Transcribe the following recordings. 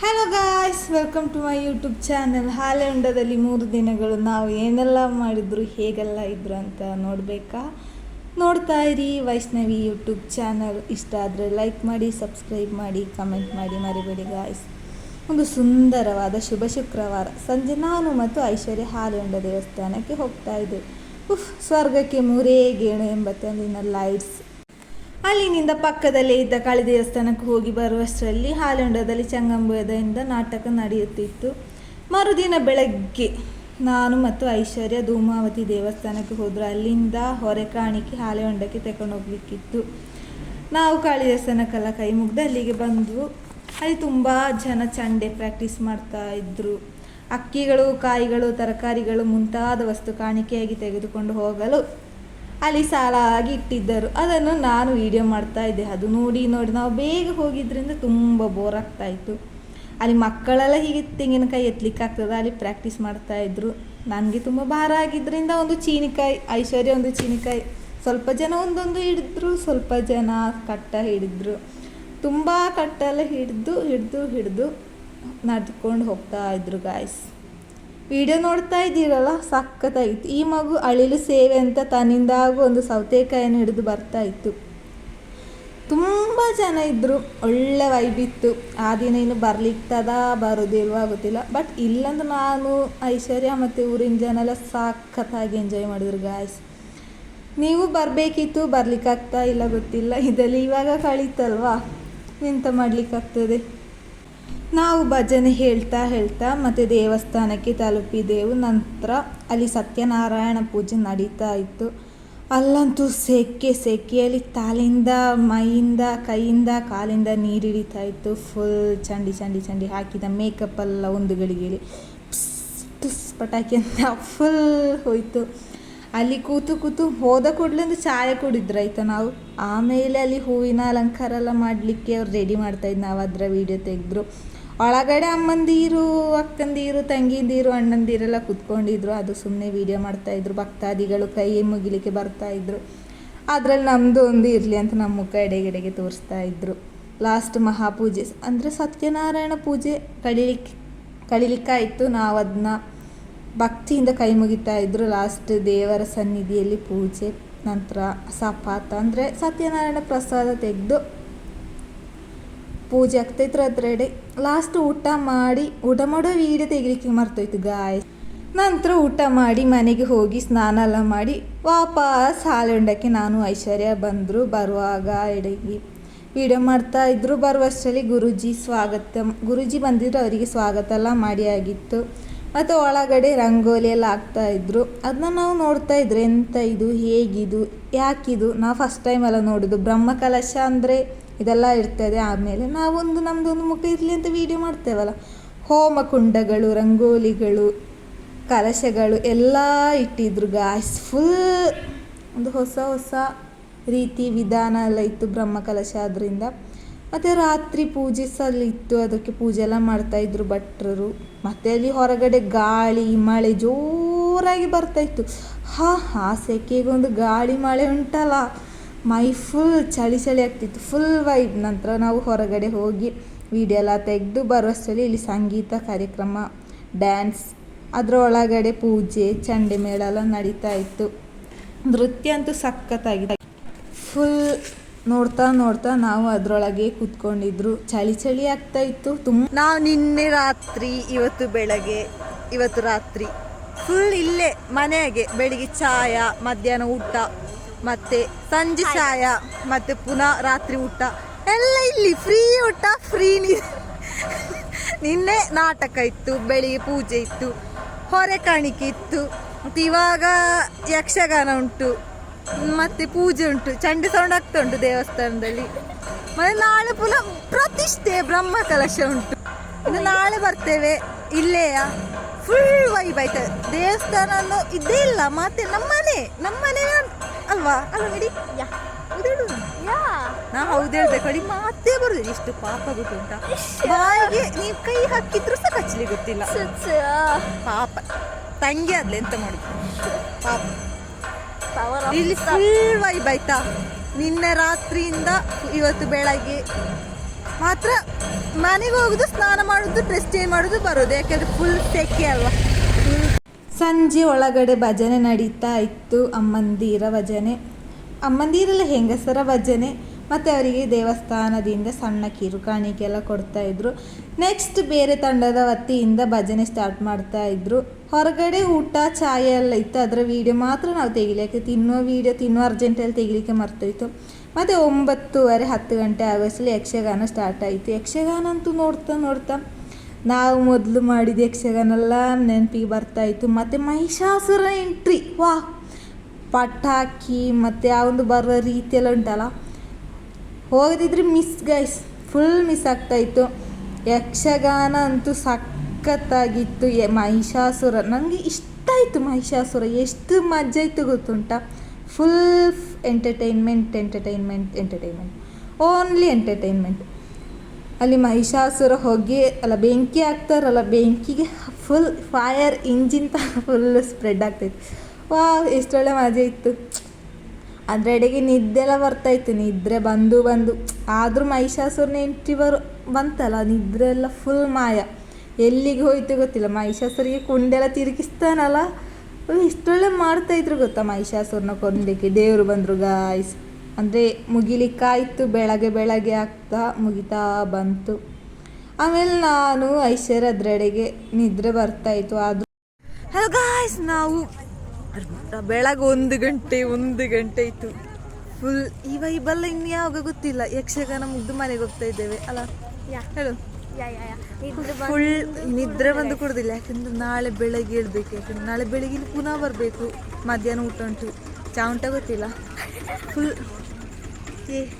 Hello guys, welcome to my YouTube channel. ಹಾಲೆಂಡದಲ್ಲಿ 3 ದಿನಗಳು ನಾವು ಏನೆಲ್ಲ ಮಾಡಿದ್ರು, ಹೇಗೆಲ್ಲ ಇದ್ರು ಅಂತ ನೋಡ್ತಾ ಇರಿ ವೈಷ್ಣವಿ ಯೂಟ್ಯೂಬ್ ಚಾನಲ್. ಇಷ್ಟ ಆದರೆ ಲೈಕ್ ಮಾಡಿ, ಸಬ್ಸ್ಕ್ರೈಬ್ ಮಾಡಿ, ಕಮೆಂಟ್ ಮಾಡಿ ಮರಿಬೇಡಿ ಗಾಯ್ಸ್. ಒಂದು ಸುಂದರವಾದ ಶುಭ ಶುಕ್ರವಾರ ಸಂಜೆ ನಾನು ಮತ್ತು ಐಶ್ವರ್ಯ ಹಾಲೆಂಡ ದೇವಸ್ಥಾನಕ್ಕೆ ಹೋಗ್ತಾ ಇದ್ದೆ. ಸ್ವರ್ಗಕ್ಕೆ 3 ಗೇಣು ಎಂಬತ್ತೊಂದಿನ ಲೈಟ್ಸ್. ಅಲ್ಲಿನಿಂದ ಪಕ್ಕದಲ್ಲೇ ಇದ್ದ ಕಾಳಿ ದೇವಸ್ಥಾನಕ್ಕೆ ಹೋಗಿ ಬರುವಷ್ಟರಲ್ಲಿ ಹಾಲೆಂಡದಲ್ಲಿ ಚಂಗಂಬುಯದಿಂದ ನಾಟಕ ನಡೆಯುತ್ತಿತ್ತು. ಮರುದಿನ ಬೆಳಗ್ಗೆ ನಾನು ಮತ್ತು ಐಶ್ವರ್ಯ ಧೂಮಾವತಿ ದೇವಸ್ಥಾನಕ್ಕೆ ಹೋದರು. ಅಲ್ಲಿಂದ ಹೊರೆ ಕಾಣಿಕೆ ಹಾಲೆಹೊಂಡಕ್ಕೆ ತಗೊಂಡು ಹೋಗ್ಲಿಕ್ಕಿತ್ತು. ನಾವು ಕಾಳಿ ದೇವಸ್ಥಾನಕ್ಕೆಲ್ಲ ಕೈ ಮುಗ್ದು ಅಲ್ಲಿಗೆ ಬಂದವು. ಅಲ್ಲಿ ತುಂಬ ಜನ ಚಂಡೆ ಪ್ರಾಕ್ಟೀಸ್ ಮಾಡ್ತಾ ಇದ್ರು. ಅಕ್ಕಿಗಳು, ಕಾಯಿಗಳು, ತರಕಾರಿಗಳು ಮುಂತಾದ ವಸ್ತು ಕಾಣಿಕೆಯಾಗಿ ತೆಗೆದುಕೊಂಡು ಹೋಗಲು ಅಲ್ಲಿ ಸಾಲಾಗಿ ಇಟ್ಟಿದ್ದರು. ಅದನ್ನು ನಾನು ವಿಡಿಯೋ ಮಾಡ್ತಾ ಇದ್ದೆ. ಅದು ನೋಡಿ ನಾವು ಬೇಗ ಹೋಗಿದ್ದರಿಂದ ತುಂಬ ಬೋರ್ ಆಗ್ತಾಯಿತ್ತು. ಅಲ್ಲಿ ಮಕ್ಕಳೆಲ್ಲ ಹೀಗೆ ತೆಂಗಿನಕಾಯಿ ಎತ್ತಲಿಕ್ಕೆ ಆಗ್ತದೆ, ಅಲ್ಲಿ ಪ್ರಾಕ್ಟೀಸ್ ಮಾಡ್ತಾಯಿದ್ರು. ನನಗೆ ತುಂಬ ಭಾರ ಆಗಿದ್ದರಿಂದ ಒಂದು ಚೀನಿಕಾಯಿ, ಐಶ್ವರ್ಯ ಒಂದು ಚೀನಿಕಾಯಿ, ಸ್ವಲ್ಪ ಜನ ಒಂದೊಂದು ಹಿಡಿದ್ರು, ಸ್ವಲ್ಪ ಜನ ಕಟ್ಟ ಹಿಡಿದ್ರು. ತುಂಬ ಕಟ್ಟೆಲ್ಲ ಹಿಡಿದು ನಡೆದುಕೊಂಡು ಹೋಗ್ತಾ ಇದ್ರು ಗಾಯ್ಸ್. ವಿಡಿಯೋ ನೋಡ್ತಾ ಇದ್ದೀರಲ್ಲ, ಸಖತ್ತಾಗಿತ್ತು. ಈ ಮಗು ಅಳಿಲು ಸೇವೆ ಅಂತ ತನ್ನಿಂದಾಗೂ ಒಂದು ಸೌತೆಕಾಯನ್ನು ಹಿಡಿದು ಬರ್ತಾ ಇತ್ತು. ತುಂಬ ಜನ ಇದ್ದರು, ಒಳ್ಳೆ ವೈಬಿತ್ತು. ಆ ದಿನ ಇನ್ನು ಬರ್ಲಿಕ್ತದ ಬರೋದಿಲ್ವ ಗೊತ್ತಿಲ್ಲ. ಬಟ್ ಇಲ್ಲಂದು ನಾನು, ಐಶ್ವರ್ಯ ಮತ್ತು ಊರಿನ ಜನ ಎಲ್ಲ ಸಖತ್ತಾಗಿ ಎಂಜಾಯ್ ಮಾಡಿದ್ರು ಗಾಯ್ಸ್. ನೀವು ಬರಬೇಕಿತ್ತು, ಬರ್ಲಿಕ್ಕಾಗ್ತಾ ಇಲ್ಲ ಗೊತ್ತಿಲ್ಲ. ಇದರಲ್ಲಿ ಇವಾಗ ಕಳೀತಲ್ವಾ, ಎಂತ ಮಾಡಲಿಕ್ಕಾಗ್ತದೆ. ನಾವು ಭಜನೆ ಹೇಳ್ತಾ ಮತ್ತು ದೇವಸ್ಥಾನಕ್ಕೆ ತಲುಪಿದೆವು. ನಂತರ ಅಲ್ಲಿ ಸತ್ಯನಾರಾಯಣ ಪೂಜೆ ನಡೀತಾ ಇತ್ತು. ಅಲ್ಲಂತೂ ಸೆಕೆಯಲ್ಲಿ ತಲೆಯಿಂದ, ಮೈಯಿಂದ, ಕೈಯಿಂದ, ಕಾಲಿಂದ ನೀರು ಹಿಡಿತಾ ಇತ್ತು. ಫುಲ್ ಚಂಡಿ ಹಾಕಿದ ಮೇಕಪ್ ಎಲ್ಲ ಒಂದು ಗಳಿಗೆಯಲ್ಲಿ ಪಟಾಕಿ ಅಂತ ಫುಲ್ ಹೋಯಿತು. ಅಲ್ಲಿ ಕೂತು ಹೋದ ಕೂಡಲೇ ಒಂದು ಚಾಯ ಕುಡಿದ್ರಾಯ್ತು ನಾವು. ಆಮೇಲೆ ಅಲ್ಲಿ ಹೂವಿನ ಅಲಂಕಾರ ಎಲ್ಲ ಮಾಡಲಿಕ್ಕೆ ಅವ್ರು ರೆಡಿ ಮಾಡ್ತಾಯಿದ್ದು. ನಾವು ಅದರ ವೀಡಿಯೋ ತೆಗೆದ್ರು. ಒಳಗಡೆ ಅಮ್ಮಂದಿರು, ಅಕ್ಕಂದಿರು, ತಂಗಿಂದಿರು, ಅಣ್ಣಂದಿರೆಲ್ಲ ಕೂತ್ಕೊಂಡಿದ್ರು. ಅದು ಸುಮ್ಮನೆ ವೀಡಿಯೋ ಮಾಡ್ತಾಯಿದ್ರು. ಭಕ್ತಾದಿಗಳು ಕೈ ಮುಗಿಲಿಕ್ಕೆ ಬರ್ತಾಯಿದ್ರು. ಅದರಲ್ಲಿ ನಮ್ಮದು ಒಂದು ಇರಲಿ ಅಂತ ನಮ್ಮ ಮುಖ ಎಡೆಗೆಡೆಗೆ ತೋರಿಸ್ತಾ ಇದ್ರು. ಲಾಸ್ಟ್ ಮಹಾಪೂಜೆ ಅಂದರೆ ಸತ್ಯನಾರಾಯಣ ಪೂಜೆ ಕಳೀಲಿಕ್ಕಾಯಿತು. ನಾವು ಅದನ್ನ ಭಕ್ತಿಯಿಂದ ಕೈ ಮುಗಿತಾ ಇದ್ರು. ಲಾಸ್ಟ್ ದೇವರ ಸನ್ನಿಧಿಯಲ್ಲಿ ಪೂಜೆ, ನಂತರ ಸಪಾತ ಅಂದರೆ ಸತ್ಯನಾರಾಯಣ ಪ್ರಸಾದ ತೆಗೆದು ಪೂಜೆ ಆಗ್ತಾಯಿತ್ತು. ಅದರೆಡೆ ಲಾಸ್ಟ್ ಊಟ ಮಾಡೋ ವೀಡಿಯೋ ತೆಗಿಲಿಕ್ಕೆ ಮರ್ತೋಯ್ತು ಗಾಯ್ಸ್. ನಂತರ ಊಟ ಮಾಡಿ ಮನೆಗೆ ಹೋಗಿ ಸ್ನಾನ ಎಲ್ಲ ಮಾಡಿ ವಾಪಸ್ ಹಾಲೆಹೊಂಡಕ್ಕೆ ನಾನು ಐಶ್ವರ್ಯ ಬಂದರು. ಬರುವಾಗ ಎಡೆಗೆ ವೀಡಿಯೋ ಮಾಡ್ತಾಯಿದ್ರು. ಬರುವಷ್ಟರಲ್ಲಿ ಗುರೂಜಿ ಬಂದಿದ್ರು. ಅವರಿಗೆ ಸ್ವಾಗತ ಎಲ್ಲ ಮಾಡಿ ಆಗಿತ್ತು. ಮತ್ತು ಒಳಗಡೆ ರಂಗೋಲಿ ಎಲ್ಲ ಹಾಕ್ತಾಯಿದ್ರು. ಅದನ್ನ ನಾವು ನೋಡ್ತಾ ಇದ್ರು. ಎಂತ ಇದು, ಹೇಗಿದು, ಯಾಕಿದು. ನಾವು ಫಸ್ಟ್ ಟೈಮ್ ಎಲ್ಲ ನೋಡೋದು. ಬ್ರಹ್ಮಕಲಶ ಅಂದರೆ ಇದೆಲ್ಲ ಇರ್ತದೆ. ಆಮೇಲೆ ನಾವೊಂದು ನಮ್ಮದೊಂದು ಮುಖ ಇರಲಿ ಅಂತ ವೀಡಿಯೋ ಮಾಡ್ತೇವಲ್ಲ. ಹೋಮಕುಂಡಗಳು, ರಂಗೋಲಿಗಳು, ಕಲಶಗಳು ಎಲ್ಲ ಇಟ್ಟಿದ್ರು ಗಾಯ್ಸ್. ಫುಲ್ ಒಂದು ಹೊಸ ರೀತಿ ವಿಧಾನ ಎಲ್ಲ ಇತ್ತು ಬ್ರಹ್ಮಕಲಶ ಆದ್ದರಿಂದ. ಮತ್ತು ರಾತ್ರಿ ಪೂಜೆ ಸಹ ಇತ್ತು. ಅದಕ್ಕೆ ಪೂಜೆ ಎಲ್ಲ ಮಾಡ್ತಾಯಿದ್ರು ಭಟ್ರರು. ಮತ್ತು ಅಲ್ಲಿ ಹೊರಗಡೆ ಗಾಳಿ ಮಳೆ ಜೋರಾಗಿ ಬರ್ತಾಯಿತ್ತು. ಆ ಸೆಕೆಗೊಂದು ಗಾಳಿ ಮಳೆ ಉಂಟಲ್ಲ, ಮೈ ಫುಲ್ ಚಳಿ ಆಗ್ತಿತ್ತು. Full vibe. ನಂತರ ನಾವು ಹೊರಗಡೆ ಹೋಗಿ ವಿಡಿಯೋ ಎಲ್ಲ ತೆಗೆದು ಬರುವಷ್ಟರಲ್ಲಿ ಇಲ್ಲಿ ಸಂಗೀತ ಕಾರ್ಯಕ್ರಮ, ಡ್ಯಾನ್ಸ್, ಅದರ ಒಳಗಡೆ ಪೂಜೆ, ಚಂಡೆ ಮೇಳ ಎಲ್ಲ ನಡೀತಾ ಇತ್ತು. ನೃತ್ಯ ಅಂತೂ ಸಖತ್ತಾಗಿದೆ. ಫುಲ್ ನೋಡ್ತಾ ನಾವು ಅದರೊಳಗೆ ಕೂತ್ಕೊಂಡಿದ್ರು. ಚಳಿ ಆಗ್ತಾಯಿತ್ತು ತುಂಬ. ನಾವು ನಿನ್ನೆ ರಾತ್ರಿ, ಇವತ್ತು ಬೆಳಗ್ಗೆ, ಇವತ್ತು ರಾತ್ರಿ ಫುಲ್ ಇಲ್ಲೇ ಮನೆಗೆ. ಬೆಳಿಗ್ಗೆ ಚಾಯ, ಮಧ್ಯಾಹ್ನ ಊಟ, ಮತ್ತು ಸಂಜೆ ಚಾಯ, ಮತ್ತು ಪುನಃ ರಾತ್ರಿ ಊಟ ಎಲ್ಲ ಇಲ್ಲಿ. ಫ್ರೀ ಊಟ, ಫ್ರೀ ನೀರು. ನಿನ್ನೆ ನಾಟಕ ಇತ್ತು, ಬೆಳಿಗ್ಗೆ ಪೂಜೆ ಇತ್ತು, ಹೊರೆ ಕಾಣಿಕೆ ಇತ್ತು, ಮತ್ತು ಇವಾಗ ಯಕ್ಷಗಾನ ಉಂಟು, ಮತ್ತು ಪೂಜೆ ಉಂಟು, ಚಂಡೆ ಸೌಂಡ್ ಆಗ್ತಾ ಉಂಟು ದೇವಸ್ಥಾನದಲ್ಲಿ. ಮತ್ತು ನಾಳೆ ಪುನಃ ಪ್ರತಿಷ್ಠೆ ಬ್ರಹ್ಮಕಲಶ ಉಂಟು. ಇನ್ನು ನಾಳೆ ಬರ್ತೇವೆ. ಇಲ್ಲೆಯ ಫುಲ್ ವೈಬ್ ಆಯ್ತದೆ. ದೇವಸ್ಥಾನ ಅನ್ನೋ ಇದೇ ಇಲ್ಲ. ಮತ್ತೆ ನಮ್ಮನೆ ಅಲ್ವಾ ನೋಡಿ. ನಾ ಹೌದು ಹೇಳ್ಬೇಕು ನೋಡಿ, ಮಾತೇ ಬರುದು. ಎಷ್ಟು ಪಾಪ ಗೊತ್ತುಂಟ. ಬಾಯಿಗೆ ನೀವು ಕೈ ಹಾಕಿದ್ರು ಸಹ ಕಚ್ಚಲಿ ಗೊತ್ತಿಲ್ಲ. ಪಾಪ ತಂಗಿ ಆದ್ಲೆ ಎಂತ ಮಾಡುದು ಪಾಪ. ಇಲ್ಲಿ ಫುಲ್ ವೈಬ್ ಆಯ್ತಾ. ನಿನ್ನೆ ರಾತ್ರಿಯಿಂದ ಇವತ್ತು ಬೆಳಗ್ಗೆ ಮಾತ್ರ ಮನೆಗೆ ಹೋಗೋದು, ಸ್ನಾನ ಮಾಡೋದು, ಡ್ರೆಸ್ ಚೇಂಜ್ ಮಾಡೋದು, ಬರೋದು. ಯಾಕೆಂದರೆ ಫುಲ್ ಸೆಕೆ ಅಲ್ವಾ. ಸಂಜೆ ಒಳಗಡೆ ಭಜನೆ ನಡೀತಾ ಇತ್ತು, ಅಮ್ಮಂದಿರ ಭಜನೆ, ಅಮ್ಮಂದಿರಲ್ಲ ಹೆಂಗಸರ ಭಜನೆ. ಮತ್ತು ಅವರಿಗೆ ದೇವಸ್ಥಾನದಿಂದ ಸಣ್ಣ ಕಿರು ಕಾಣಿಕೆಲ್ಲ ಕೊಡ್ತಾಯಿದ್ರು. ನೆಕ್ಸ್ಟ್ ಬೇರೆ ತಂಡದ ವತಿಯಿಂದ ಭಜನೆ ಸ್ಟಾರ್ಟ್ ಮಾಡ್ತಾಯಿದ್ರು. ಹೊರಗಡೆ ಊಟ ಚಾಯ ಎಲ್ಲ ಇತ್ತು, ಅದರ ವೀಡಿಯೋ ಮಾತ್ರ ನಾವು ತೆಗಿಲಿಕ್ಕೆ, ತಿನ್ನೋ ಅರ್ಜೆಂಟಲ್ಲಿ ತೆಗಿಲಿಕ್ಕೆ ಮರ್ತೋಯ್ತು. ಮತ್ತು 9:30 10 ಗಂಟೆ ಆಗೋಷ್ಟರಲ್ಲಿ ಯಕ್ಷಗಾನ ಸ್ಟಾರ್ಟ್ ಆಯಿತು. ಯಕ್ಷಗಾನ ಅಂತೂ ನೋಡ್ತಾ ನಾವು ಮೊದಲು ಮಾಡಿದ ಯಕ್ಷಗಾನೆಲ್ಲ ನೆನಪಿಗೆ ಬರ್ತಾಯಿತ್ತು. ಮತ್ತು ಮಹಿಷಾಸುರ ಎಂಟ್ರಿ, ವಾ, ಪಟಾಕಿ ಮತ್ತು ಆ ಒಂದು ಬರೋ ರೀತಿಯೆಲ್ಲ ಉಂಟಲ್ಲ, ಹೋಗದಿದ್ರೆ ಮಿಸ್ ಗೈಸ್, ಫುಲ್ ಮಿಸ್ ಆಗ್ತಾಯಿತ್ತು. ಯಕ್ಷಗಾನ ಅಂತೂ ಸಖತ್ತಾಗಿತ್ತು. ಮಹಿಷಾಸುರ ನನಗೆ ಇಷ್ಟ ಆಯಿತು. ಮಹಿಷಾಸುರ ಎಷ್ಟು ಮಜಾ ಇತ್ತು ಗೊತ್ತುಂಟಾ. Full entertainment, only entertainment. ಅಲ್ಲಿ ಮಹಿಷಾಸುರ ಬೆಂಕಿ ಹಾಕ್ತಾರಲ್ಲ, ಬೆಂಕಿಗೆ ಫುಲ್ ಫೈರ್ ಇಂಜಿನ್ ಥರ ಫುಲ್ ಸ್ಪ್ರೆಡ್ ಆಗ್ತಾಯಿತ್ತು. ವಾ, ಎಷ್ಟೊಳ್ಳೆ ಮಜಾ ಇತ್ತು. ಅದರೆಡೆಗೆ ನಿದ್ದೆಲ್ಲ ಬರ್ತಾಯಿತ್ತು. ನಿದ್ರೆ ಬಂದು ಆದರೂ ಮಹಿಷಾಸುರನ ಎಂಟ್ರಿ ಬಂತಲ್ಲ, ನಿದ್ರೆ ಎಲ್ಲ ಫುಲ್ ಮಾಯ, ಎಲ್ಲಿಗೆ ಹೋಯ್ತು ಗೊತ್ತಿಲ್ಲ. ಮಹಿಷಾಸುರಿಗೆ ಕುಂಡೆಲ್ಲ ತಿರುಗಿಸ್ತಾನಲ್ಲ, ಇಷ್ಟೊಳ್ಳೆ ಮಾಡ್ತಾಯಿದ್ರು ಗೊತ್ತಾ. ಮಹಿಷಾಸುರನ ಕೊಂದಲಿಕ್ಕೆ ದೇವರು ಬಂದರು ಗಾಯ್ಸ್. ಅಂದರೆ ಮುಗಿಲಿಕ್ಕಾಯಿತು, ಬೆಳಗ್ಗೆ ಆಗ್ತಾ ಮುಗಿತಾ ಬಂತು. ಆಮೇಲೆ ನಾನು ಐಶ್ವರ್ಯ ಅದರೆಡೆಗೆ ನಿದ್ರೆ ಬರ್ತಾಯಿತ್ತು. ಆದರೂ ಹಲೋ ಗಾಯ್ಸ್, ನಾವು ಬೆಳಗ್ಗೆ 1 ಗಂಟೆ ಇತ್ತು. ಫುಲ್ ಈ ವೈಬಲ್ಲ ಇನ್ಯಾವಾಗ ಗೊತ್ತಿಲ್ಲ. ಯಕ್ಷಗಾನ ಮುಗ್ದು ಮನೆಗೆ ಹೋಗ್ತಾ ಇದ್ದೇವೆ ಅಲ್ಲ. ಹೇಳು. ಫುಲ್ ನಿದ್ರೆ ಬಂದು ಕೊಡೋದಿಲ್ಲ, ಯಾಕಂದ್ರೆ ನಾಳೆ ಬೆಳಗ್ಗೆ ಹೇಳ್ಬೇಕು. ಯಾಕಂದ್ರೆ ನಾಳೆ ಬೆಳಗ್ಗೆ ಪುನಃ ಬರಬೇಕು. ಮಧ್ಯಾಹ್ನ ಊಟ ಉಂಟು, ಚಾ ಉಂಟ ಗೊತ್ತಿಲ್ಲ. ಫುಲ್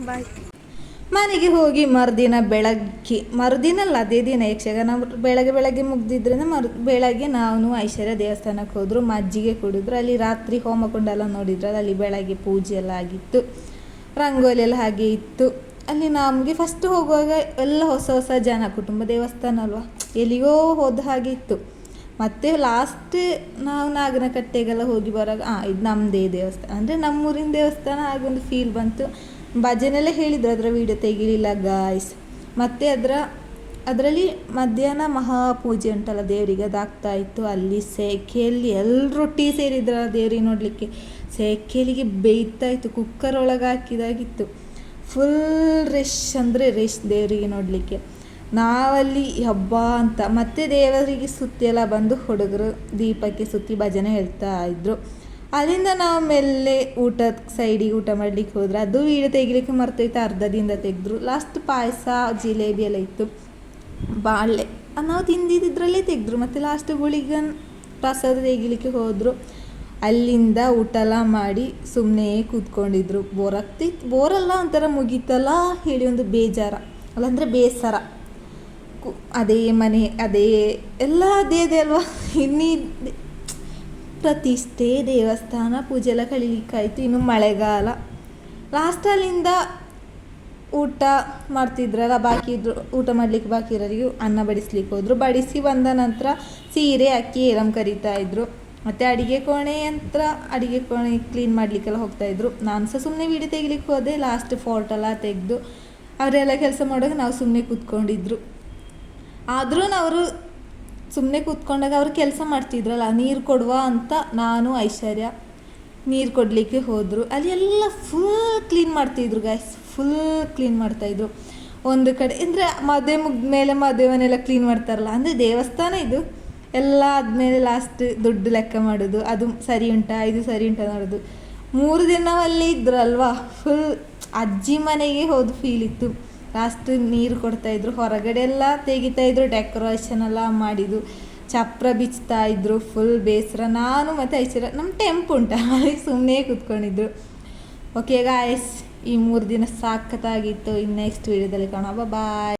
ಬಾಯ್. ಮನೆಗೆ ಹೋಗಿ ಮರುದಿನಲ್ಲ ಅದೇ ದಿನ ಯಕ್ಷಗಾನ ಬೆಳಗ್ಗೆ ಮುಗ್ದಿದ್ರಿಂದ ಬೆಳಗ್ಗೆ ನಾವು ಐಶ್ವರ್ಯ ದೇವಸ್ಥಾನಕ್ಕೆ ಹೋದ್ರು. ಮಜ್ಜಿಗೆ ಕುಡಿದ್ರು. ಅಲ್ಲಿ ರಾತ್ರಿ ಹೋಮಕುಂಡೆಲ್ಲ ನೋಡಿದ್ರು. ಅಲ್ಲಿ ಬೆಳಗ್ಗೆ ಪೂಜೆ ಎಲ್ಲ ಆಗಿತ್ತು, ರಂಗೋಲಿ ಎಲ್ಲ ಹಾಗೆ ಇತ್ತು. ಅಲ್ಲಿ ನಮಗೆ ಫಸ್ಟ್ ಹೋಗುವಾಗ ಎಲ್ಲ ಹೊಸ ಜನ, ಕುಟುಂಬ ದೇವಸ್ಥಾನ ಅಲ್ವಾ, ಎಲ್ಲಿಗೋ ಹೋದ ಹಾಗೆ ಇತ್ತು. ಮತ್ತು ಲಾಸ್ಟ್ ನಾವು ನಾಗನಕಟ್ಟೆಗೆಲ್ಲ ಹೋಗಿ ಬರುವಾಗ ಇದು ನಮ್ಮದೇ ದೇವಸ್ಥಾನ, ಅಂದರೆ ನಮ್ಮೂರಿನ ದೇವಸ್ಥಾನ, ಹಾಗೊಂದು ಫೀಲ್ ಬಂತು. ಭಜನೆಲ್ಲ ಹೇಳಿದ್ರು, ಅದರ ವೀಡಿಯೋ ತೆಗಿಲಿಲ್ಲ ಗಾಯ್ಸ್. ಮತ್ತು ಅದರಲ್ಲಿ ಮಧ್ಯಾಹ್ನ ಮಹಾಪೂಜೆ ಉಂಟಲ್ಲ ದೇವರಿಗೆ, ಅದಾಗ್ತಾ ಇತ್ತು. ಅಲ್ಲಿ ಸೆಕೆಯಲ್ಲಿ ಎಲ್ಲರೊಟ್ಟಿಗೆ ಸೇರಿದ್ರ ದೇವ್ರಿಗೆ ನೋಡಲಿಕ್ಕೆ. ಸೆಕೆಲಿಗೆ ಬೇಯ್ತಾ ಇತ್ತು, ಕುಕ್ಕರ್ ಒಳಗೆ ಹಾಕಿದಾಗಿತ್ತು. ಫುಲ್ ರಶ್ ಅಂದರೆ ರಶ್ ದೇವರಿಗೆ ನೋಡಲಿಕ್ಕೆ. ನಾವಲ್ಲಿ ಹಬ್ಬ ಅಂತ. ಮತ್ತು ದೇವರಿಗೆ ಸುತ್ತಿ ಎಲ್ಲ ಬಂದು ಹುಡುಗರು ದೀಪಕ್ಕೆ ಸುತ್ತಿ ಭಜನೆ ಹೇಳ್ತಾ ಇದ್ರು. ಅಲ್ಲಿಂದ ನಾವು ಮೆಲ್ಲೆ ಊಟದ ಸೈಡಿಗೆ ಊಟ ಮಾಡಲಿಕ್ಕೆ ಹೋದ್ರೆ, ಅದು ವೀಡಿಯೋ ತೆಗಿಲಿಕ್ಕೆ ಮರ್ತೋಯ್ತು, ಅರ್ಧದಿಂದ ತೆಗೆದ್ರು. ಲಾಸ್ಟ್ ಪಾಯಸ ಜಿಲೇಬಿ ಎಲ್ಲ ಇತ್ತು, ಬಾಳೆ ನಾವು ತಿಂದಿದ್ದರಲ್ಲೇ ತೆಗೆದ್ರು. ಮತ್ತು ಲಾಸ್ಟ್ ಗುಳಿಗನ್ ಪ್ರಸಾದ ತೆಗಿಲಿಕ್ಕೆ ಹೋದರು. ಅಲ್ಲಿಂದ ಊಟ ಎಲ್ಲ ಮಾಡಿ ಸುಮ್ಮನೆ ಕೂತ್ಕೊಂಡಿದ್ರು. ಬೋರಲ್ಲ, ಒಂಥರ ಮುಗೀತಲ್ಲ ಹೇಳಿ ಒಂದು ಬೇಜಾರ, ಅಲ್ಲಂದರೆ ಬೇಸರ. ಅದೇ ಮನೆ, ಅದೇ ಎಲ್ಲ ಅದೇ ಅಲ್ವಾ. ಪ್ರತಿಷ್ಠೆ, ದೇವಸ್ಥಾನ, ಪೂಜೆ ಎಲ್ಲ ಕಳೀಲಿಕ್ಕಾಯಿತು. ಇನ್ನು ಮಳೆಗಾಲ. ಲಾಸ್ಟಲ್ಲಿಂದ ಊಟ ಮಾಡ್ತಿದ್ರಲ್ಲ, ಊಟ ಮಾಡಲಿಕ್ಕೆ ಬಾಕಿ ಇರೋರಿಗೆ ಅನ್ನ ಬಡಿಸ್ಲಿಕ್ಕೆ ಹೋದರು. ಬಡಿಸಿ ಬಂದ ನಂತರ ಸೀರೆ ಅಕ್ಕಿ ಏಲಂ ಕರೀತಾ ಇದ್ರು. ಮತ್ತು ಅಡುಗೆ ಕೋಣೆ ಕ್ಲೀನ್ ಮಾಡಲಿಕ್ಕೆಲ್ಲ ಹೋಗ್ತಾಯಿದ್ರು. ನಾನು ಸಹ ಸುಮ್ಮನೆ ವೀಡಿಯೋ ತೆಗಿಲಿಕ್ಕೆ ಹೋದೆ. ಲಾಸ್ಟ್ ಫೋಟೋಲ್ಲ ತೆಗೆದು ಅವರೆಲ್ಲ ಕೆಲಸ ಮಾಡುವಾಗ ನಾವು ಸುಮ್ಮನೆ ಕೂತ್ಕೊಂಡಿದ್ರು. ಆದರೂ ಅವರು ಸುಮ್ಮನೆ ಕೂತ್ಕೊಂಡಾಗ ಅವರು ಕೆಲಸ ಮಾಡ್ತಿದ್ರಲ್ಲ, ನೀರು ಕೊಡುವ ಅಂತ ನಾನು ಐಶ್ವರ್ಯ ನೀರು ಕೊಡಲಿಕ್ಕೆ ಹೋದರು. ಅಲ್ಲಿ ಎಲ್ಲ ಫುಲ್ ಕ್ಲೀನ್ ಮಾಡ್ತಿದ್ರು ಗಾಯ್ಸ್, ಫುಲ್ ಕ್ಲೀನ್ ಮಾಡ್ತಾಯಿದ್ರು. ಒಂದು ಕಡೆ ಅಂದರೆ ಮದುವೆ ಮುಗಿದ್ಮೇಲೆ ಮದುವೆ ಮನೆಯೆಲ್ಲ ಕ್ಲೀನ್ ಮಾಡ್ತಾರಲ್ಲ, ಅಂದರೆ ದೇವಸ್ಥಾನ ಇದು ಎಲ್ಲ ಆದಮೇಲೆ ಲಾಸ್ಟ್ ದುಡ್ಡು ಲೆಕ್ಕ ಮಾಡೋದು, ಅದು ಸರಿ ಉಂಟಾ ಇದು ಸರಿ ಉಂಟಾ ನೋಡೋದು. 3 ದಿನವಲ್ಲಿ ಇದ್ರಲ್ವಾ, ಫುಲ್ ಅಜ್ಜಿ ಮನೆಗೆ ಹೋದ ಫೀಲ್ ಇತ್ತು. ಲಾಸ್ಟ್ ನೀರು ಕೊಡ್ತಾಯಿದ್ರು, ಹೊರಗಡೆ ಎಲ್ಲ ತೆಗಿತಾಯಿದ್ರು, ಡೆಕೋರೇಷನ್ ಎಲ್ಲ ಮಾಡಿದ್ದು, ಚಪ್ರ ಬಿಚ್ತಾಯಿದ್ರು. ಫುಲ್ ಬೇಸರ. ನಾನು ಮತ್ತು ಐಶ್ವರ್ಯ ನಮ್ಮ ಟೆಂಪು ಉಂಟ ಅಲ್ಲಿ ಸುಮ್ಮನೆ ಕೂತ್ಕೊಂಡಿದ್ರು. ಓಕೆ ಗಾಯ್ಸ್, ಈ 3 ದಿನ ಸಾಕತ್ತಾಗಿತ್ತು. ಇನ್ನು ನೆಕ್ಸ್ಟ್ ವೀಡಿಯೋದಲ್ಲಿ ಕಾಣೋಣ. ಬಾಯ್.